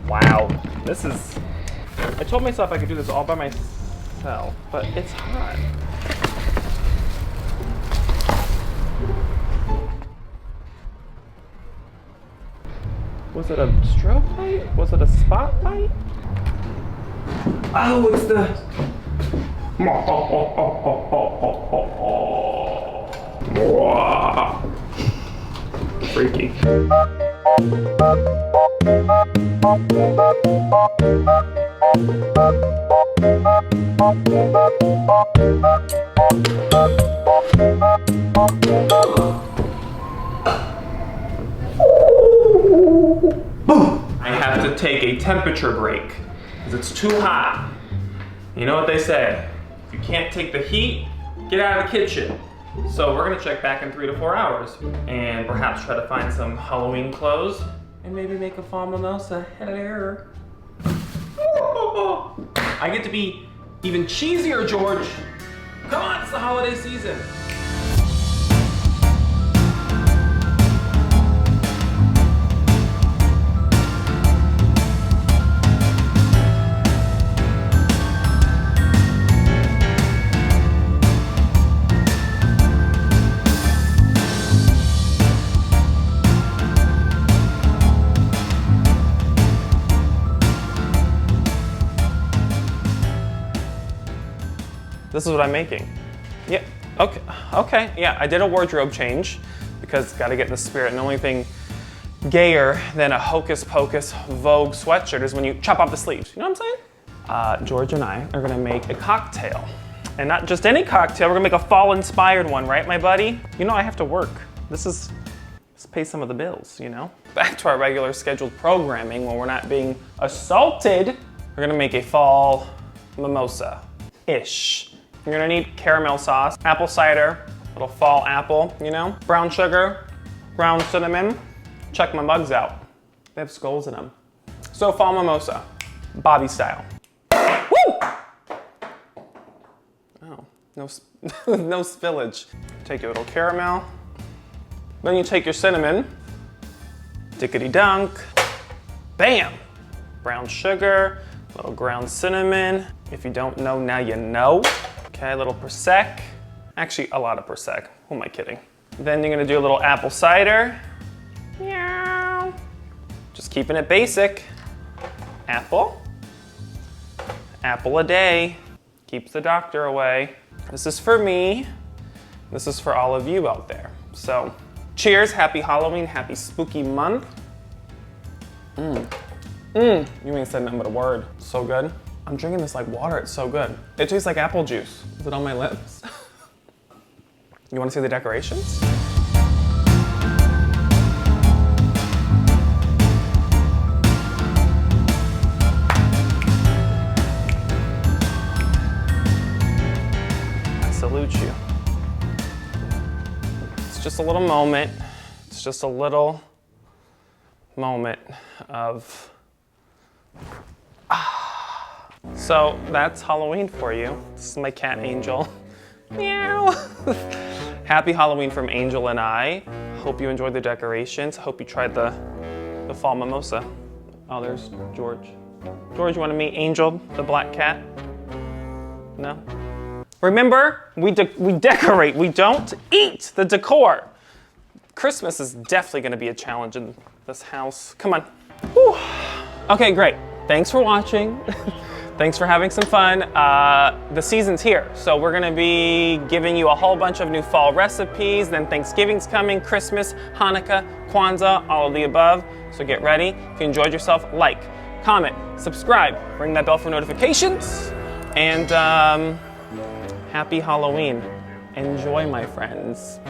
Wow, this is... I told myself I could do this all by myself, but it's hot. Was it a stroke light? Was it a spotlight? Oh, it's the... Freaky. I have to take a temperature break because it's too hot. You know what they say, if you can't take the heat, get out of the kitchen. So we're gonna check back in 3 to 4 hours and perhaps try to find some Halloween clothes and maybe make a fall mimosa. Hello. I get to be even cheesier, George. Come on, it's the holiday season. This is what I'm making. Yeah, okay, yeah, I did a wardrobe change because gotta get in the spirit, and the only thing gayer than a hocus pocus Vogue sweatshirt is when you chop off the sleeves, you know what I'm saying? George and I are gonna make a cocktail. And not just any cocktail, we're gonna make a fall-inspired one, right, my buddy? You know I have to work. Let's pay some of the bills, you know? Back to our regular scheduled programming when we're not being assaulted. We're gonna make a fall mimosa-ish. You're gonna need caramel sauce, apple cider, little fall apple, you know? Brown sugar, ground cinnamon. Check my mugs out. They have skulls in them. So fall mimosa, Bobby style. Woo! Oh, no spillage. Take your little caramel. Then you take your cinnamon. Dickety dunk. Bam! Brown sugar, little ground cinnamon. If you don't know, now you know. Okay, a little Prosecco. Actually, a lot of Prosecco. Who am I kidding? Then you're gonna do a little apple cider. Meow. Just keeping it basic. Apple. Apple a day. Keeps the doctor away. This is for me. This is for all of you out there. So, cheers, happy Halloween, happy spooky month. You ain't said nothing but a word. So good. I'm drinking this like water, it's so good. It tastes like apple juice. Is it on my lips? You wanna see the decorations? I salute you. It's just a little moment. It's just a little moment of So that's Halloween for you. This is my cat Angel. Meow. Happy Halloween from Angel and I. Hope you enjoyed the decorations. Hope you tried the fall mimosa. Oh, there's George. George, you want to meet Angel, the black cat? No? Remember, we decorate. We don't eat the decor. Christmas is definitely going to be a challenge in this house. Come on. Whew. Okay, great. Thanks for watching. Thanks for having some fun. The season's here, so we're gonna be giving you a whole bunch of new fall recipes, then Thanksgiving's coming, Christmas, Hanukkah, Kwanzaa, all of the above, so get ready. If you enjoyed yourself, like, comment, subscribe, ring that bell for notifications, and happy Halloween. Enjoy, my friends.